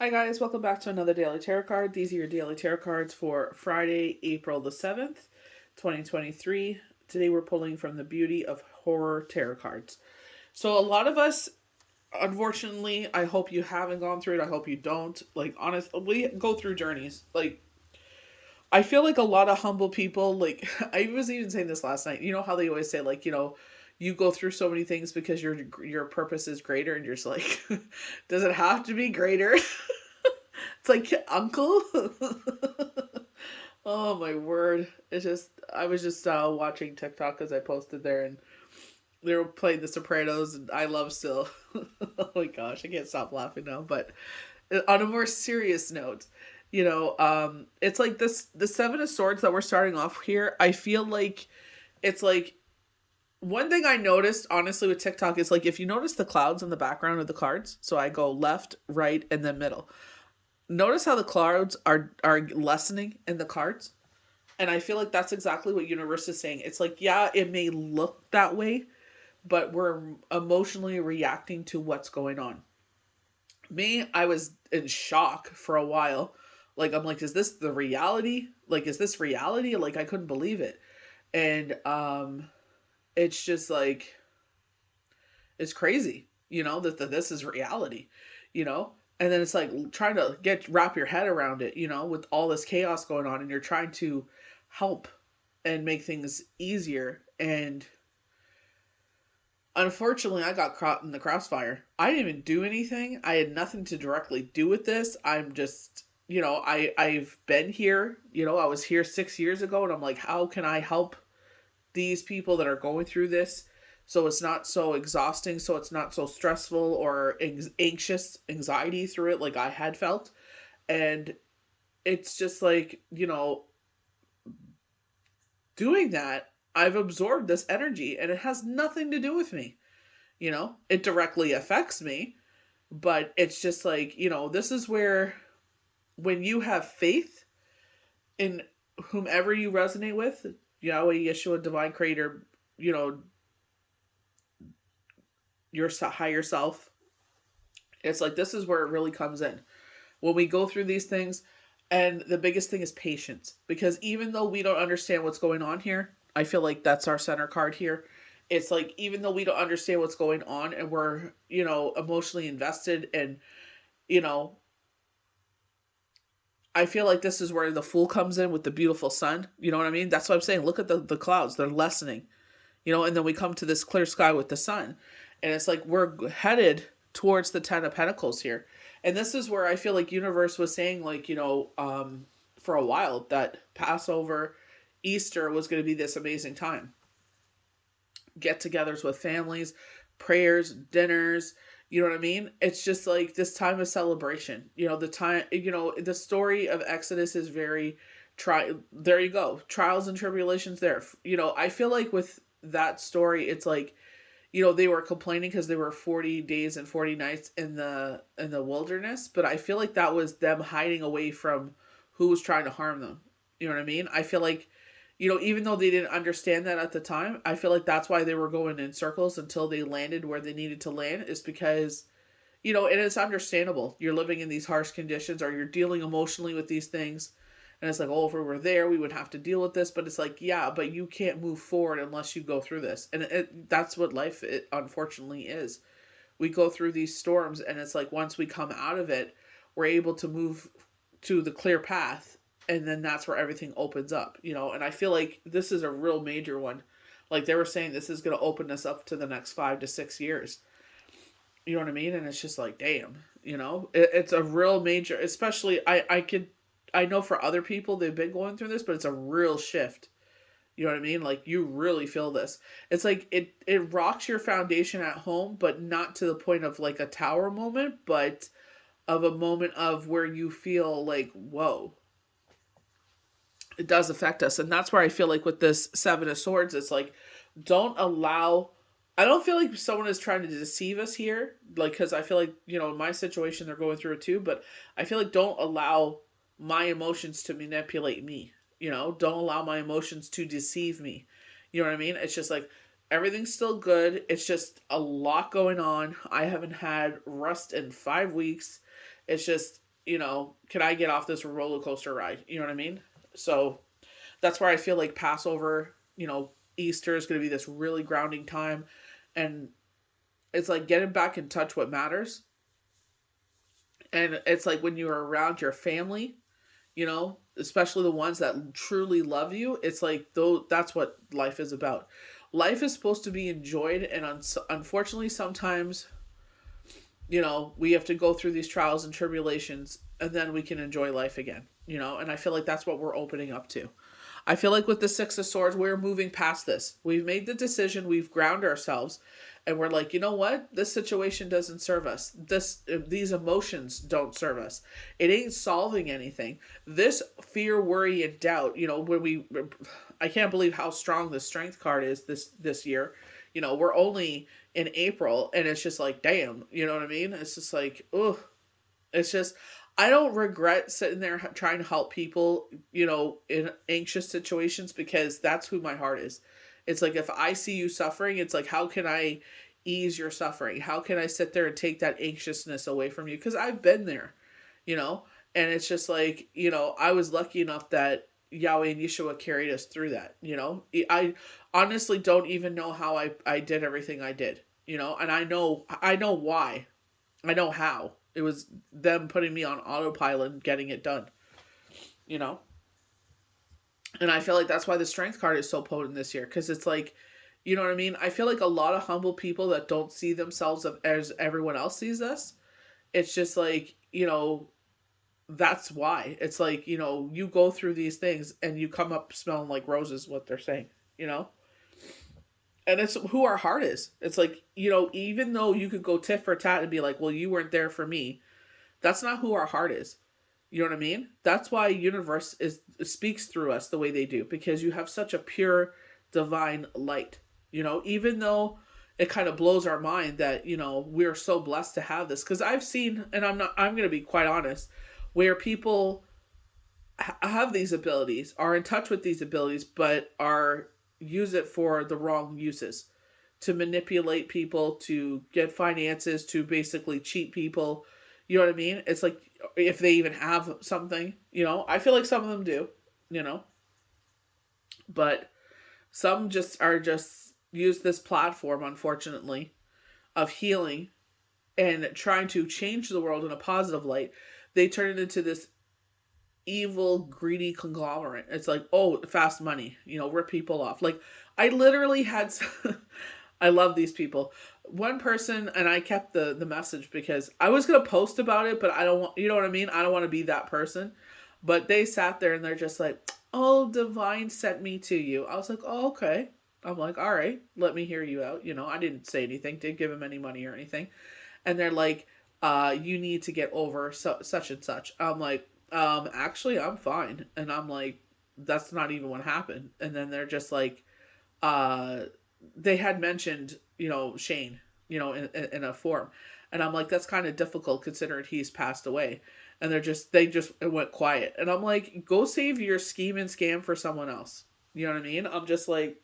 Hi guys, welcome back to another Daily Tarot card. These are your Daily Tarot cards for Friday, April the 7th, 2023. Today we're pulling from the Beauty of Horror Tarot cards. So a lot of us, unfortunately, I hope you haven't gone through it. I hope you don't. We go through journeys. I feel like a lot of humble people, I was even saying this last night. You know how they always say, you go through so many things because your purpose is greater, and you're just like, does it have to be greater? It's like, uncle. Oh my word. I was just watching TikTok as I posted there, and they were playing The Sopranos, and I love still. Oh my gosh, I can't stop laughing now. But on a more serious note, it's like the Seven of Swords that we're starting off here. I feel like it's like one thing I noticed, honestly, with TikTok is like if you notice the clouds in the background of the cards, so I go left, right, and then middle. Notice how the clouds are lessening in the cards, and I feel like that's exactly what universe is saying. It's like, yeah, it may look that way, but we're emotionally reacting to what's going on. Me, I was in shock for a while. Like, I'm like, is this the reality? Like, is this reality? Like, I couldn't believe it. And it's just like, it's crazy, that this is reality, you know? And then it's like trying to wrap your head around it, with all this chaos going on, and you're trying to help and make things easier. And unfortunately, I got caught in the crossfire. I didn't even do anything. I had nothing to directly do with this. I'm just, I've been here, I was here 6 years ago, and I'm like, how can I help these people that are going through this so it's not so exhausting, so it's not so stressful or anxious anxiety through it like I had felt. And it's just like, doing that, I've absorbed this energy, and it has nothing to do with me. It directly affects me, but it's just like, this is where, when you have faith in whomever you resonate with, Yahweh, Yeshua, divine creator, your higher self, it's like, this is where it really comes in when we go through these things. And the biggest thing is patience, because even though we don't understand what's going on here, I feel like that's our center card here. It's like, even though we don't understand what's going on, and we're, emotionally invested, and, you know, I feel like this is where the Fool comes in with the beautiful sun. You know what I mean? That's what I'm saying. Look at the clouds, they're lessening, and then we come to this clear sky with the sun. And it's like we're headed towards the Ten of Pentacles here. And this is where I feel like universe was saying, like, for a while, that Passover, Easter was going to be this amazing time. Get-togethers with families, prayers, dinners, you know what I mean? It's just like this time of celebration. The story of Exodus is very there you go. Trials and tribulations there. I feel like with that story, it's like, they were complaining because they were 40 days and 40 nights in the wilderness, but I feel like that was them hiding away from who was trying to harm them. You know what I mean? I feel like, even though they didn't understand that at the time, I feel like that's why they were going in circles until they landed where they needed to land, is because, and it's understandable. You're living in these harsh conditions, or you're dealing emotionally with these things. And it's like, oh, if we were there, we would have to deal with this. But it's like, yeah, but you can't move forward unless you go through this. And that's what life, unfortunately, is. We go through these storms, and it's like once we come out of it, we're able to move to the clear path. And then that's where everything opens up, And I feel like this is a real major one. Like they were saying, this is going to open us up to the next 5 to 6 years. You know what I mean? And it's just like, damn, it's a real major, especially I know for other people, they've been going through this, but it's a real shift. You know what I mean? Like, you really feel this. It's like it rocks your foundation at home, but not to the point of like a tower moment, but of a moment of where you feel like, whoa, it does affect us. And that's where I feel like with this Seven of Swords, it's like, don't allow, I don't feel like someone is trying to deceive us here. Like, because I feel like, in my situation, they're going through it too. But I feel like, don't allow my emotions to manipulate me. Don't allow my emotions to deceive me. You know what I mean? It's just like, everything's still good. It's just a lot going on. I haven't had rest in 5 weeks. It's just, can I get off this roller coaster ride? You know what I mean? So that's where I feel like Passover, Easter is going to be this really grounding time. And it's like getting back in touch what matters. And it's like when you're around your family, especially the ones that truly love you, it's like though that's what life is about. Life is supposed to be enjoyed, and unfortunately sometimes, we have to go through these trials and tribulations, and then we can enjoy life again, and I feel like that's what we're opening up to. I feel like with the Six of Swords, we're moving past this. We've made the decision, we've grounded ourselves, and we're like, you know what? This situation doesn't serve us. These emotions don't serve us. It ain't solving anything. This fear, worry, and doubt, I can't believe how strong the strength card is this year. We're only in April, and it's just like, damn, you know what I mean? It's just like, ugh. It's just, I don't regret sitting there trying to help people, in anxious situations, because that's who my heart is. It's like, if I see you suffering, it's like, how can I ease your suffering? How can I sit there and take that anxiousness away from you? Because I've been there, and it's just like, I was lucky enough that Yahweh and Yeshua carried us through that, I honestly don't even know how I did everything I did, and I know why. I know how. It was them putting me on autopilot and getting it done, you know? And I feel like that's why the strength card is so potent this year. Because it's like, you know what I mean? I feel like a lot of humble people that don't see themselves as everyone else sees us. It's just like, that's why. It's like, you go through these things and you come up smelling like roses, what they're saying, And it's who our heart is. It's like, even though you could go tit for tat and be like, well, you weren't there for me. That's not who our heart is. You know what I mean? That's why universe speaks through us the way they do, because you have such a pure divine light. Even though it kind of blows our mind that, we're so blessed to have this. Because I've seen, and I'm going to be quite honest, where people have these abilities, are in touch with these abilities, but use it for the wrong uses, to manipulate people, to get finances, to basically cheat people. You know what I mean? It's like, if they even have something, I feel like some of them do, but some just use this platform, unfortunately, of healing and trying to change the world in a positive light. They turn it into this evil, greedy conglomerate. It's like, oh, fast money, rip people off. Like, I literally had I love these people. One person, and I kept the message because I was going to post about it, but I don't want, you know what I mean? I don't want to be that person. But they sat there and they're just like, oh, divine sent me to you. I was like, oh, okay. I'm like, all right, let me hear you out. I didn't say anything, didn't give him any money or anything. And they're like, you need to get over such and such. I'm like, actually, I'm fine. And I'm like, that's not even what happened. And then they're just like, they had mentioned, Shane, in a form. And I'm like, that's kind of difficult considering he's passed away. And they just went quiet. And I'm like, go save your scheme and scam for someone else. You know what I mean? I'm just like,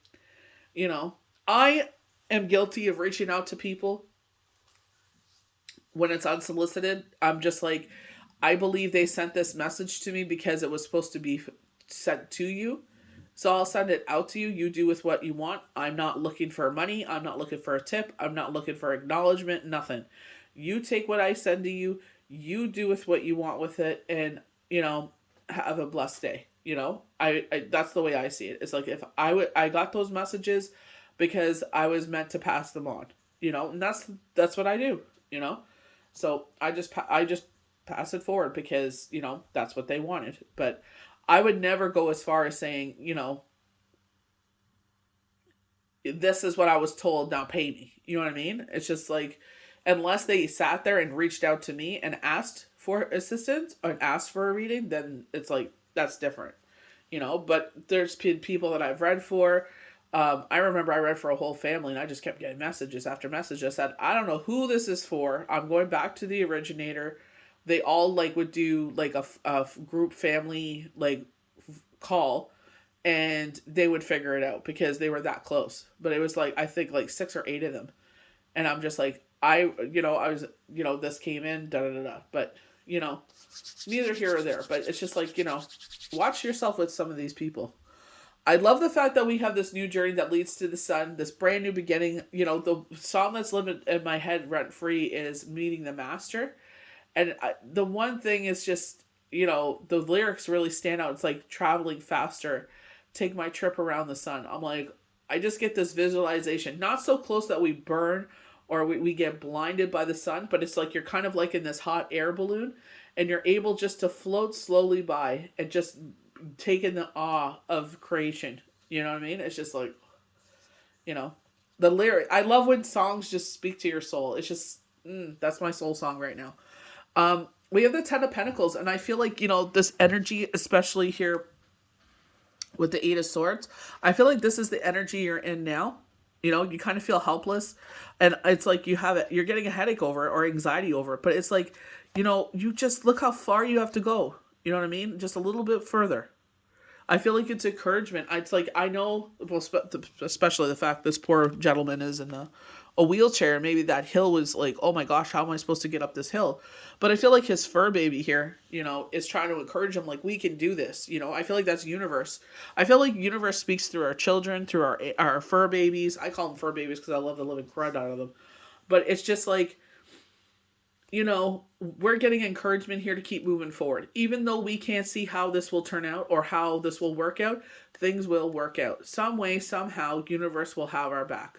I am guilty of reaching out to people when it's unsolicited. I'm just like, I believe they sent this message to me because it was supposed to be sent to you. So I'll send it out to you. You do with what you want. I'm not looking for money. I'm not looking for a tip. I'm not looking for acknowledgement. Nothing. You take what I send to you. You do with what you want with it. And, have a blessed day. I that's the way I see it. It's like, if I got those messages because I was meant to pass them on, and that's what I do, So I just pass it forward because, that's what they wanted. But I would never go as far as saying, this is what I was told, now pay me. You know what I mean? It's just like, unless they sat there and reached out to me and asked for assistance or asked for a reading, then it's like, that's different, but there's been people that I've read for. I remember I read for a whole family and I just kept getting messages after messages. I said, I don't know who this is for. I'm going back to the originator. They all would do a group family call, and they would figure it out because they were that close. But it was I think 6 or 8 of them. And I'm just like, I was, this came in, da da da da. But, neither here or there. But it's just like, watch yourself with some of these people. I love the fact that we have this new journey that leads to the sun, this brand new beginning. The song that's living in my head rent free is Meeting the Master. And the one thing is just, the lyrics really stand out. It's like traveling faster, take my trip around the sun. I'm like, I just get this visualization, not so close that we burn or we get blinded by the sun, but it's like you're kind of like in this hot air balloon and you're able just to float slowly by and just take in the awe of creation. You know what I mean? It's just like, the lyric. I love when songs just speak to your soul. It's just, that's my soul song right now. We have the Ten of Pentacles, and I feel like, this energy, especially here with the Eight of Swords, I feel like this is the energy you're in now. You kind of feel helpless, and it's like you're getting a headache over it or anxiety over it, but it's like, you just look how far you have to go. You know what I mean? Just a little bit further. I feel like it's encouragement. It's like, I know, well, especially the fact this poor gentleman is in a wheelchair. Maybe that hill was like, oh my gosh, how am I supposed to get up this hill? But I feel like his fur baby here, is trying to encourage him, like, we can do this. I feel like that's universe. I feel like universe speaks through our children, through our fur babies. I call them fur babies because I love the living crud out of them. But it's just like, we're getting encouragement here to keep moving forward. Even though we can't see how this will turn out or how this will work out, things will work out. Some way, somehow, universe will have our back.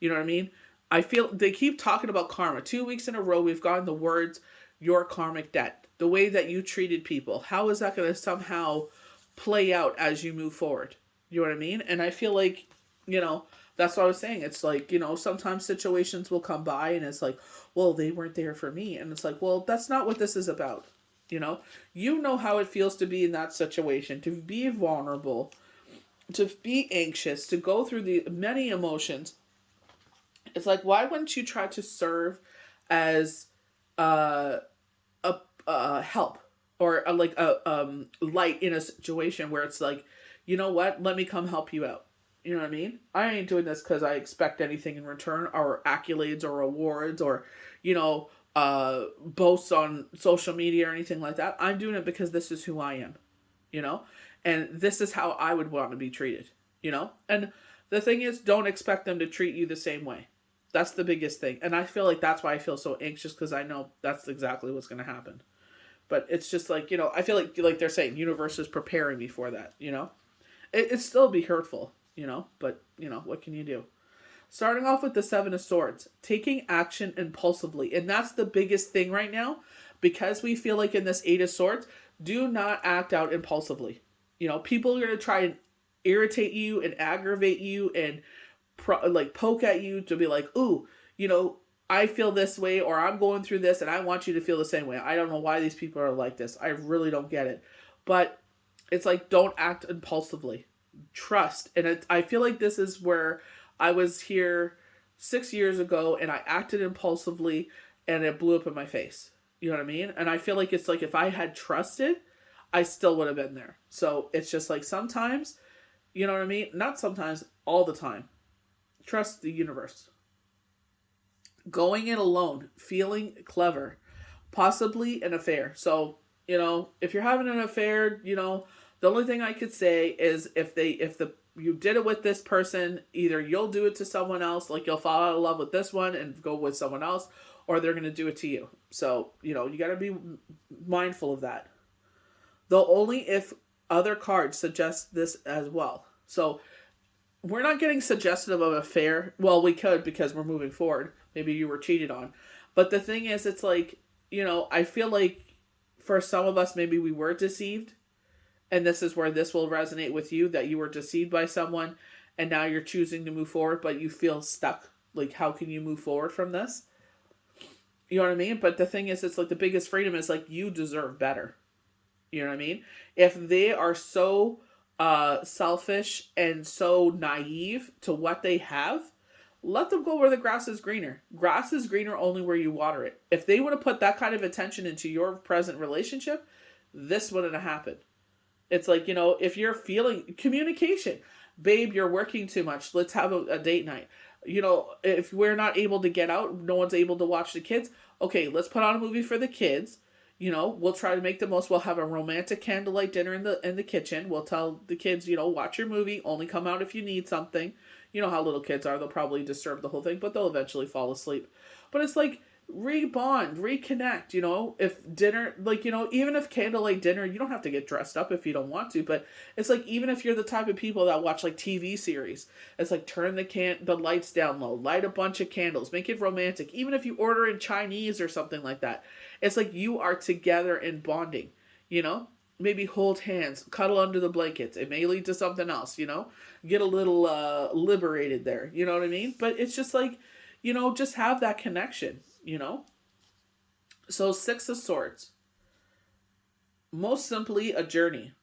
You know what I mean? I feel they keep talking about karma. 2 weeks in a row, we've gotten the words, your karmic debt. The way that you treated people. How is that going to somehow play out as you move forward? You know what I mean? And I feel like, that's what I was saying. It's like, sometimes situations will come by and it's like, well, they weren't there for me. And it's like, well, that's not what this is about. You know how it feels to be in that situation, to be vulnerable, to be anxious, to go through the many emotions. It's like, why wouldn't you try to serve as a help or a light in a situation where it's like, you know what? Let me come help you out. You know what I mean? I ain't doing this because I expect anything in return or accolades or awards or, boasts on social media or anything like that. I'm doing it because this is who I am, and this is how I would want to be treated, and the thing is, don't expect them to treat you the same way. That's the biggest thing. And I feel like that's why I feel so anxious, because I know that's exactly what's going to happen. But it's just like, I feel like they're saying universe is preparing me for that, It'd still be hurtful, but, what can you do? Starting off with the Seven of Swords, taking action impulsively. And that's the biggest thing right now, because we feel like in this Eight of Swords, do not act out impulsively. People are going to try and irritate you and aggravate you and poke at you to be like, ooh, I feel this way, or I'm going through this and I want you to feel the same way. I don't know why these people are like this. I really don't get it. But it's like, don't act impulsively. Trust. And I feel like this is where I was here 6 years ago and I acted impulsively and it blew up in my face. You know what I mean? And I feel like it's like, if I had trusted, I still would have been there. So it's just like, sometimes, you know what I mean? Not sometimes, all the time. Trust the universe. Going it alone, feeling clever, possibly an affair. So, if you're having an affair, the only thing I could say is if you did it with this person, either you'll do it to someone else, like you'll fall out of love with this one and go with someone else, or they're going to do it to you. So, you got to be mindful of that. Though only if other cards suggest this as well. So, we're not getting suggestive of an affair. Well, we could, because we're moving forward. Maybe you were cheated on. But the thing is, it's like, I feel like for some of us, maybe we were deceived. And this is where this will resonate with you, that you were deceived by someone and now you're choosing to move forward, but you feel stuck. Like, how can you move forward from this? You know what I mean? But the thing is, it's like the biggest freedom is like, you deserve better. You know what I mean? If they are so selfish and so naive to what they have, let them go where the grass is greener. Grass is greener only where you water it. If they would have put that kind of attention into your present relationship, this wouldn't have happened. It's like, if you're feeling communication, babe, you're working too much. Let's have a date night. If we're not able to get out, no one's able to watch the kids. Okay, let's put on a movie for the kids. We'll try to make the most. We'll have a romantic candlelight dinner in the kitchen. We'll tell the kids, watch your movie, only come out if you need something. You know how little kids are, they'll probably disturb the whole thing, but they'll eventually fall asleep. But it's like rebond, reconnect, if dinner, even if candlelight dinner, you don't have to get dressed up if you don't want to, but it's like, even if you're the type of people that watch like TV series, it's like turn the lights down low, light a bunch of candles, make it romantic. Even if you order in Chinese or something like that, it's like you are together and bonding, maybe hold hands, cuddle under the blankets. It may lead to something else, get a little liberated there, you know what I mean? But it's just like, just have that connection. So 6 of Swords, most simply a journey.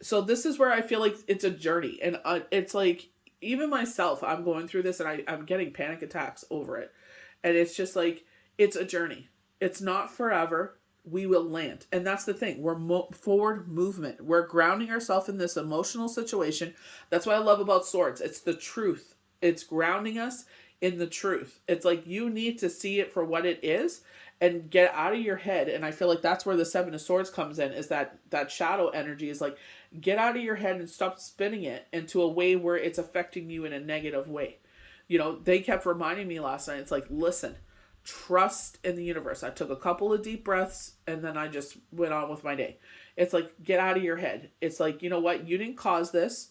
So this is where I feel like it's a journey, and it's like, even myself, I'm going through this, and I'm getting panic attacks over it, and it's just like, it's a journey. It's not forever. We will land, and that's the thing. We're forward movement. We're grounding ourselves in this emotional situation. That's what I love about Swords. It's the truth. It's grounding us in the truth. It's like, you need to see it for what it is and get out of your head. And I feel like that's where the 7 of Swords comes in, is that shadow energy is like, get out of your head and stop spinning it into a way where it's affecting you in a negative way. They kept reminding me last night, it's like, listen, trust in the universe. I took a couple of deep breaths and then I just went on with my day. It's like, get out of your head. It's like, you know what? You didn't cause this.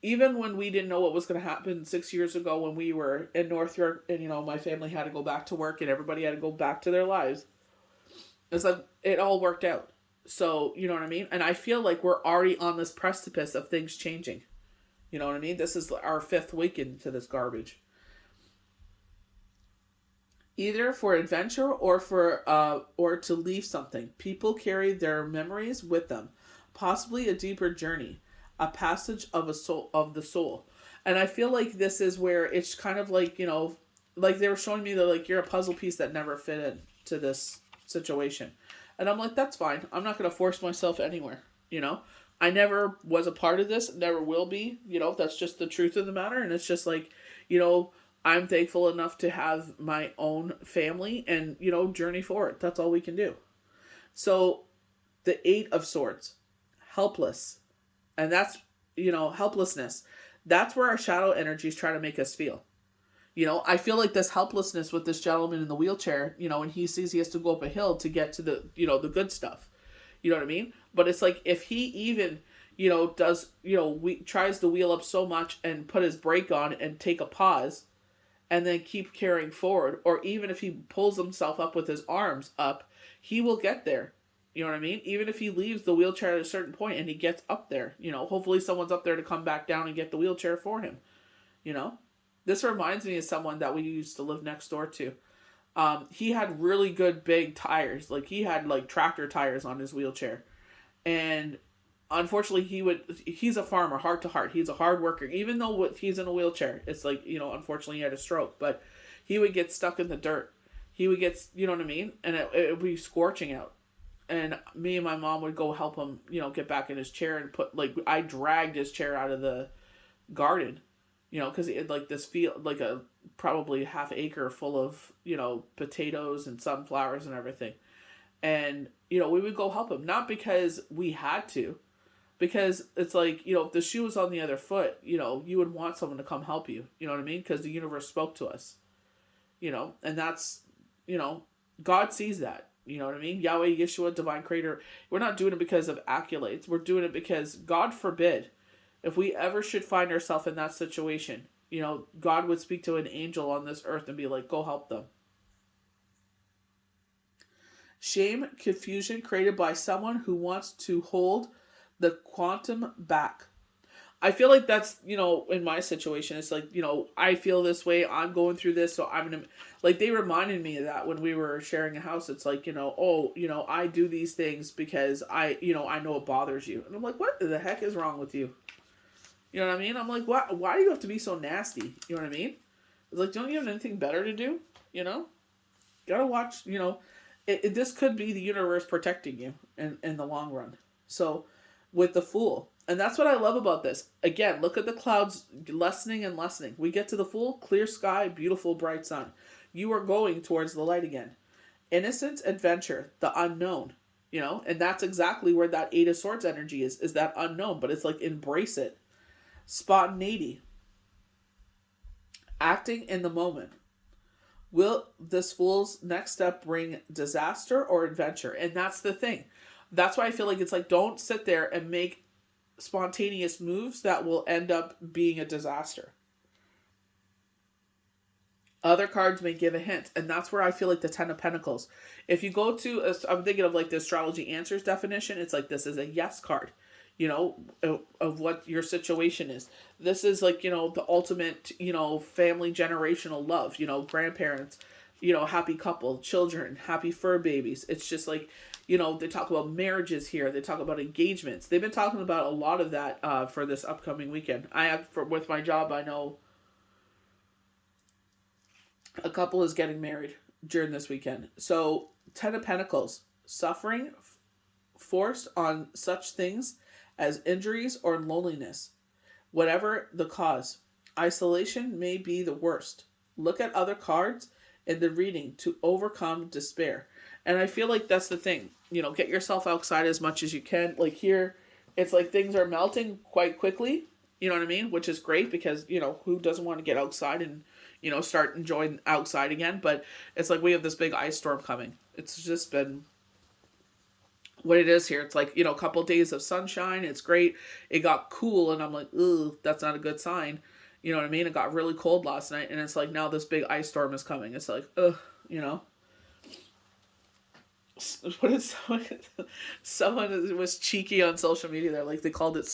Even when we didn't know what was going to happen 6 years ago when we were in North York and, my family had to go back to work and everybody had to go back to their lives. It's like, it all worked out. So, you know what I mean? And I feel like we're already on this precipice of things changing. You know what I mean? This is our 5th week into this garbage. Either for adventure or or to leave something. People carry their memories with them. Possibly a deeper journey. A passage of the soul. And I feel like this is where it's kind of like, like they were showing me that, like, you're a puzzle piece that never fit into this situation. And I'm like, that's fine. I'm not going to force myself anywhere. I never was a part of this, never will be. That's just the truth of the matter. And it's just like, I'm thankful enough to have my own family and, journey forward. That's all we can do. So the 8 of Swords, helpless. And that's, helplessness. That's where our shadow energy is trying to make us feel. I feel like this helplessness with this gentleman in the wheelchair, and he sees he has to go up a hill to get to the, the good stuff. You know what I mean? But it's like, if he even, does, tries to wheel up so much and put his brake on and take a pause and then keep carrying forward, or even if he pulls himself up with his arms up, he will get there. You know what I mean? Even if he leaves the wheelchair at a certain point and he gets up there, hopefully someone's up there to come back down and get the wheelchair for him. This reminds me of someone that we used to live next door to. He had really good big tires. Like, he had like tractor tires on his wheelchair. And unfortunately he's a farmer, heart to heart. He's a hard worker. Even though he's in a wheelchair, it's like, unfortunately he had a stroke, but he would get stuck in the dirt. He would get, you know what I mean? And it would be scorching out. And me and my mom would go help him, get back in his chair and I dragged his chair out of the garden, because it had like this field, like a probably half acre full of, potatoes and sunflowers and everything. And, we would go help him, not because we had to, because it's like, if the shoe was on the other foot, you would want someone to come help you, you know what I mean? Because the universe spoke to us, and that's, God sees that. You know what I mean? Yahweh, Yeshua, divine creator. We're not doing it because of accolades. We're doing it because, God forbid, if we ever should find ourselves in that situation, God would speak to an angel on this earth and be like, go help them. Shame, confusion created by someone who wants to hold the quantum back. I feel like that's, in my situation, it's like, I feel this way, I'm going through this, so I'm going to, like, they reminded me of that when we were sharing a house. It's like, I do these things because I know it bothers you. And I'm like, what the heck is wrong with you? You know what I mean? I'm like, why do you have to be so nasty? You know what I mean? It's like, don't you have anything better to do? Gotta watch, this could be the universe protecting you in the long run. So, with the Fool, and that's what I love about this. Again, look at the clouds lessening and lessening. We get to the Fool, clear sky, beautiful bright sun. You are going towards the light again. Innocence, adventure, the unknown. and that's exactly where that Eight of Swords energy is that unknown, but it's like embrace it. Spontaneity, acting in the moment. Will this fool's next step bring disaster or adventure? And that's the thing. That's why I feel like it's like, don't sit there and make spontaneous moves that will end up being a disaster. Other cards may give a hint, and that's where I feel like the Ten of Pentacles. If you go to, I'm thinking of like the astrology answers definition, it's like this is a yes card, of what your situation is. This is like, the ultimate, family generational love, grandparents, happy couple, children, happy fur babies. It's just like, they talk about marriages here. They talk about engagements. They've been talking about a lot of that for this upcoming weekend. With my job, I know a couple is getting married during this weekend. So, Ten of Pentacles, suffering forced on such things as injuries or loneliness. Whatever the cause, isolation may be the worst. Look at other cards in the reading to overcome despair. And I feel like that's the thing. Get yourself outside as much as you can. Like here, it's like things are melting quite quickly. You know what I mean? Which is great because, who doesn't want to get outside and, start enjoying outside again? But it's like we have this big ice storm coming. It's just been what it is here. It's like, a couple of days of sunshine. It's great. It got cool and I'm like, ooh, that's not a good sign. You know what I mean? It got really cold last night and it's like now this big ice storm is coming. It's like, ugh, What is someone was cheeky on social media? They're like, they called it,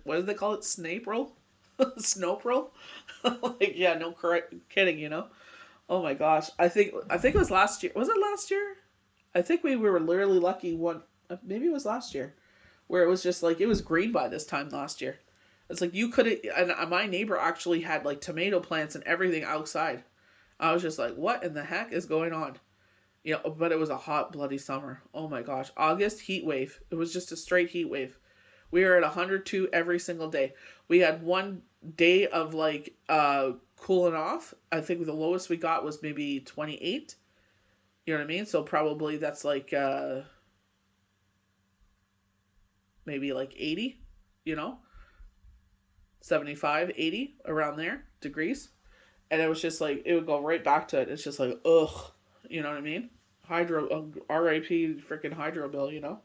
what did they call it? Snape roll? Snope roll? Like, yeah, no kidding, Oh my gosh. I think it was last year. Was it last year? I think we were literally lucky maybe it was last year, where it was just like, it was green by this time last year. It's like you could have, and my neighbor actually had like tomato plants and everything outside. I was just like, what in the heck is going on? But it was a hot, bloody summer. Oh my gosh. August, heat wave. It was just a straight heat wave. We were at 102 every single day. We had one day of like cooling off. I think the lowest we got was maybe 28. You know what I mean? So probably that's like maybe like 80, 75, 80 around there degrees. And it was just like, it would go right back to it. It's just like, ugh. You know what I mean? Hydro, RIP freaking hydro bill,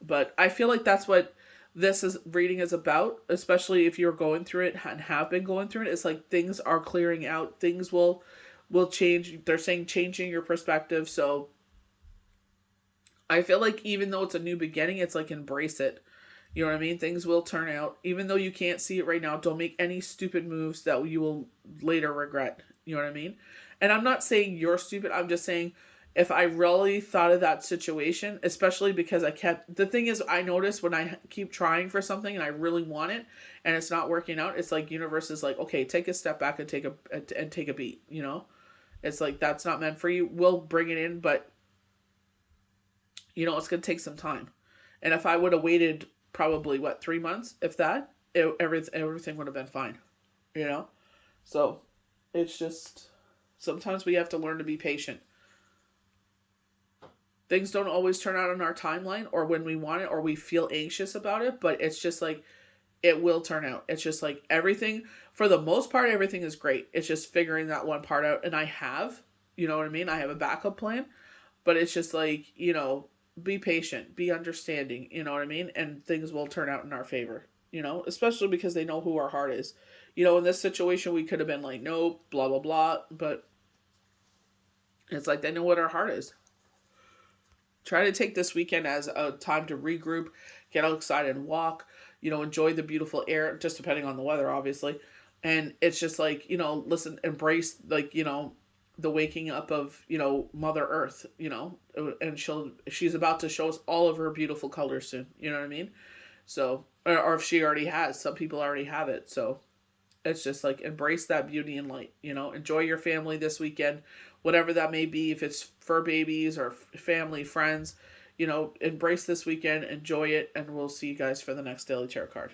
But I feel like that's what this reading is about, especially if you're going through it and have been going through it. It's like things are clearing out. Things will change. They're saying changing your perspective. So I feel like even though it's a new beginning, it's like embrace it. You know what I mean? Things will turn out. Even though you can't see it right now, don't make any stupid moves that you will later regret. You know what I mean? And I'm not saying you're stupid. I'm just saying if I really thought of that situation, especially because the thing is, I notice when I keep trying for something and I really want it and it's not working out, it's like universe is like, okay, take a step back and take a beat, It's like, that's not meant for you. We'll bring it in, but it's going to take some time. And if I would have waited probably 3 months, if that, everything would have been fine, So it's just, sometimes we have to learn to be patient. Things don't always turn out on our timeline or when we want it or we feel anxious about it, but it's just like, it will turn out. It's just like everything, for the most part, everything is great. It's just figuring that one part out. And I have, you know what I mean? I have a backup plan, but it's just like, be patient, be understanding, you know what I mean? And things will turn out in our favor, especially because they know who our heart is. In this situation, we could have been like, nope, blah, blah, blah. But it's like, they know what our heart is. Try to take this weekend as a time to regroup, get outside and walk, enjoy the beautiful air, just depending on the weather, obviously. And it's just like, listen, embrace, like, the waking up of, Mother Earth, and she's about to show us all of her beautiful colors soon. You know what I mean? So, or if she already has, some people already have it. So it's just like, embrace that beauty and light, enjoy your family this weekend, whatever that may be. If it's fur babies or family, friends, embrace this weekend, enjoy it. And we'll see you guys for the next Daily Tarot card.